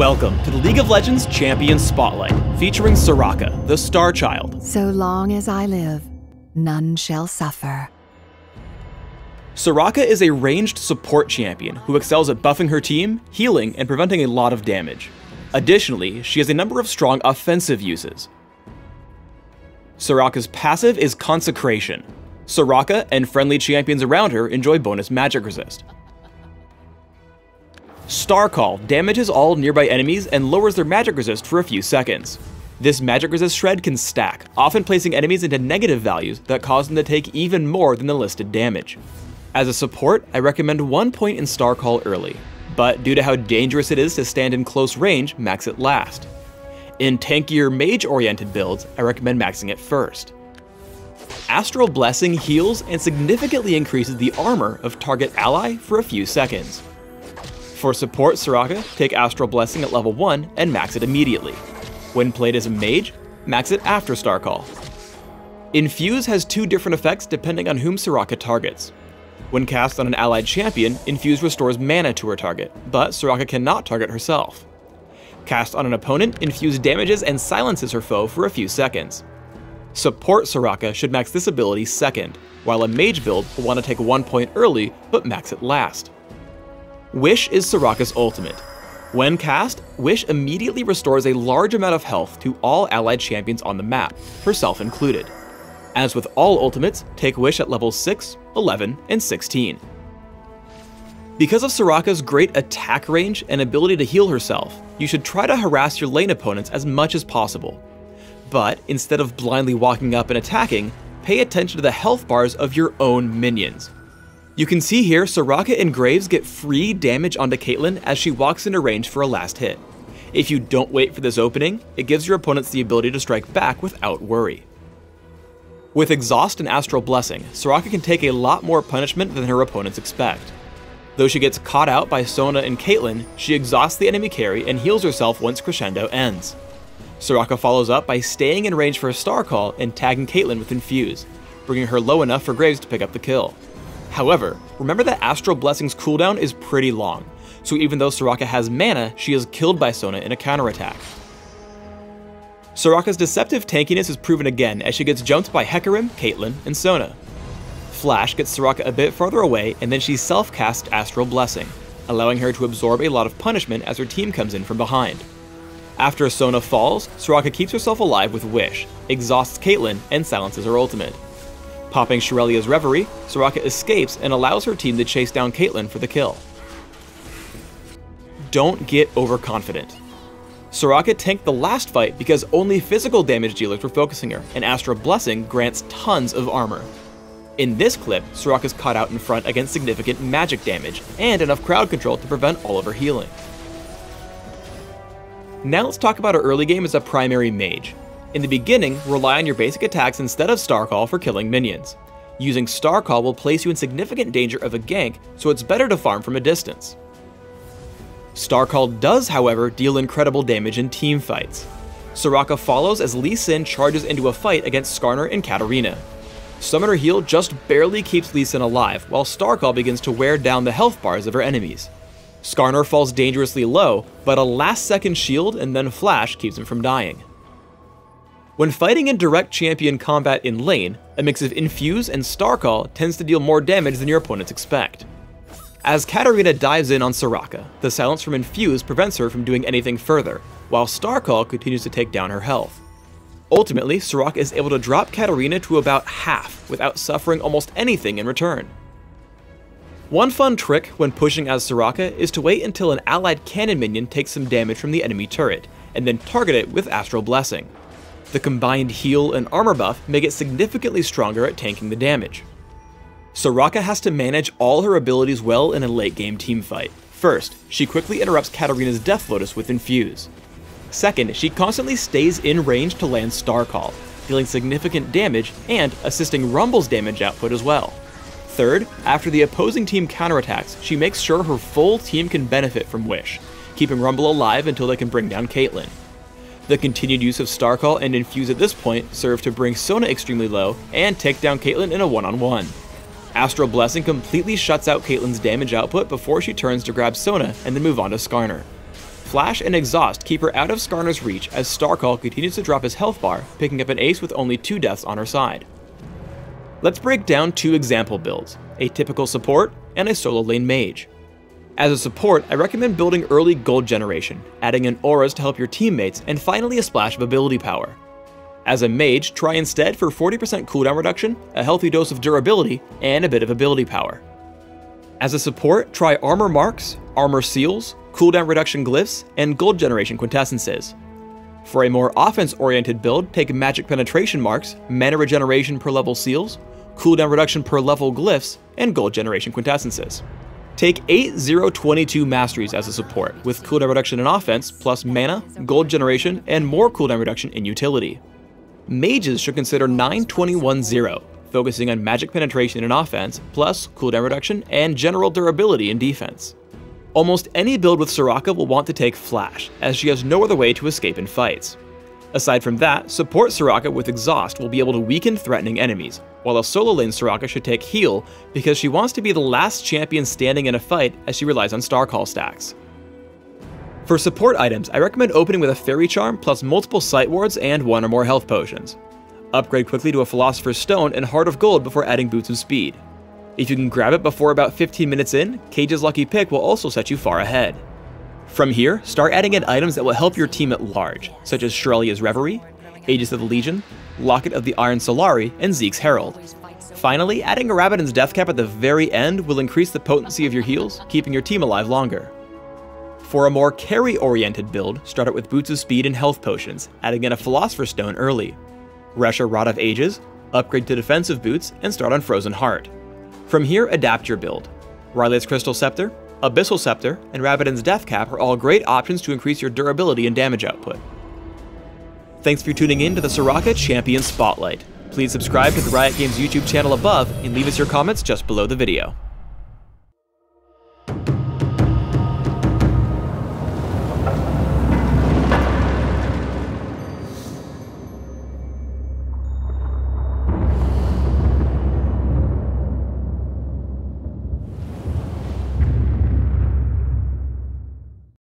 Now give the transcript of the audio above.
Welcome to the League of Legends Champion Spotlight, featuring Soraka the Starchild. So long as I live, none shall suffer. Soraka is a ranged support champion who excels at buffing her team, healing, and preventing a lot of damage. Additionally, she has a number of strong offensive uses. Soraka's passive is Consecration. Soraka and friendly champions around her enjoy bonus magic resist. Star Call damages all nearby enemies and lowers their magic resist for a few seconds. This magic resist shred can stack, often placing enemies into negative values that cause them to take even more than the listed damage. As a support, I recommend 1 point in Star Call early, but due to how dangerous it is to stand in close range, max it last. In tankier mage-oriented builds, I recommend maxing it first. Astral Blessing heals and significantly increases the armor of target ally for a few seconds. For support Soraka, take Astral Blessing at level 1 and max it immediately. When played as a mage, max it after Star Call. Infuse has 2 different effects depending on whom Soraka targets. When cast on an allied champion, Infuse restores mana to her target, but Soraka cannot target herself. Cast on an opponent, Infuse damages and silences her foe for a few seconds. Support Soraka should max this ability second, while a mage build will want to take 1 point early but max it last. Wish is Soraka's ultimate. When cast, Wish immediately restores a large amount of health to all allied champions on the map, herself included. As with all ultimates, take Wish at levels 6, 11, and 16. Because of Soraka's great attack range and ability to heal herself, you should try to harass your lane opponents as much as possible. But instead of blindly walking up and attacking, pay attention to the health bars of your own minions. You can see here Soraka and Graves get free damage onto Caitlyn as she walks into range for a last hit. If you don't wait for this opening, it gives your opponents the ability to strike back without worry. With Exhaust and Astral Blessing, Soraka can take a lot more punishment than her opponents expect. Though she gets caught out by Sona and Caitlyn, she exhausts the enemy carry and heals herself once Crescendo ends. Soraka follows up by staying in range for a Star Call and tagging Caitlyn with Infuse, bringing her low enough for Graves to pick up the kill. However, remember that Astral Blessing's cooldown is pretty long, so even though Soraka has mana, she is killed by Sona in a counterattack. Soraka's deceptive tankiness is proven again as she gets jumped by Hecarim, Caitlyn, and Sona. Flash gets Soraka a bit farther away and then she self-casts Astral Blessing, allowing her to absorb a lot of punishment as her team comes in from behind. After Sona falls, Soraka keeps herself alive with Wish, exhausts Caitlyn, and silences her ultimate. Popping Shirelia's Reverie, Soraka escapes and allows her team to chase down Caitlyn for the kill. Don't get overconfident. Soraka tanked the last fight because only physical damage dealers were focusing her, and Astral Blessing grants tons of armor. In this clip, Soraka's caught out in front against significant magic damage, and enough crowd control to prevent all of her healing. Now let's talk about her early game as a primary mage. In the beginning, rely on your basic attacks instead of Star Call for killing minions. Using Star Call will place you in significant danger of a gank, so it's better to farm from a distance. Star Call does, however, deal incredible damage in team fights. Soraka follows as Lee Sin charges into a fight against Skarner and Katarina. Summoner Heal just barely keeps Lee Sin alive, while Star Call begins to wear down the health bars of her enemies. Skarner falls dangerously low, but a last-second shield and then flash keeps him from dying. When fighting in direct champion combat in lane, a mix of Infuse and Star Call tends to deal more damage than your opponents expect. As Katarina dives in on Soraka, the silence from Infuse prevents her from doing anything further, while Star Call continues to take down her health. Ultimately, Soraka is able to drop Katarina to about half without suffering almost anything in return. One fun trick when pushing as Soraka is to wait until an allied cannon minion takes some damage from the enemy turret, and then target it with Astral Blessing. The combined heal and armor buff make it significantly stronger at tanking the damage. Soraka has to manage all her abilities well in a late game teamfight. First, she quickly interrupts Katarina's Death Lotus with Infuse. Second, she constantly stays in range to land Star Call, dealing significant damage and assisting Rumble's damage output as well. Third, after the opposing team counterattacks, she makes sure her full team can benefit from Wish, keeping Rumble alive until they can bring down Caitlyn. The continued use of Star Call and Infuse at this point serve to bring Sona extremely low and take down Caitlyn in a one-on-one. Astral Blessing completely shuts out Caitlyn's damage output before she turns to grab Sona and then move on to Skarner. Flash and Exhaust keep her out of Skarner's reach as Starchild continues to drop his health bar, picking up an ace with only 2 deaths on her side. Let's break down 2 example builds, a typical support and a solo lane mage. As a support, I recommend building early gold generation, adding in auras to help your teammates, and finally a splash of ability power. As a mage, try instead for 40% cooldown reduction, a healthy dose of durability, and a bit of ability power. As a support, try armor marks, armor seals, cooldown reduction glyphs, and gold generation quintessences. For a more offense-oriented build, take magic penetration marks, mana regeneration per level seals, cooldown reduction per level glyphs, and gold generation quintessences. Take 8-0-22 masteries as a support, with cooldown reduction in offense, plus mana, gold generation, and more cooldown reduction in utility. Mages should consider 9-21-0, focusing on magic penetration in offense, plus cooldown reduction and general durability in defense. Almost any build with Soraka will want to take Flash, as she has no other way to escape in fights. Aside from that, support Soraka with Exhaust will be able to weaken threatening enemies, while a solo lane Soraka should take Heal because she wants to be the last champion standing in a fight as she relies on Star Call stacks. For support items, I recommend opening with a Fairy Charm plus multiple Sight Wards and 1 or more health potions. Upgrade quickly to a Philosopher's Stone and Heart of Gold before adding Boots of Speed. If you can grab it before about 15 minutes in, Cage's Lucky Pick will also set you far ahead. From here, start adding in items that will help your team at large, such as Shirelia's Reverie, Aegis of the Legion, Locket of the Iron Solari, and Zeke's Herald. Finally, adding a Rabadon's Death Cap at the very end will increase the potency of your heals, keeping your team alive longer. For a more carry-oriented build, start out with Boots of Speed and health potions, adding in a Philosopher's Stone early. Rush a Rod of Ages, upgrade to defensive boots, and start on Frozen Heart. From here, adapt your build. Riot's Crystal Scepter, Abyssal Scepter, and Rabadon's Death Cap are all great options to increase your durability and damage output. Thanks for tuning in to the Soraka Champion Spotlight. Please subscribe to the Riot Games YouTube channel above and leave us your comments just below the video.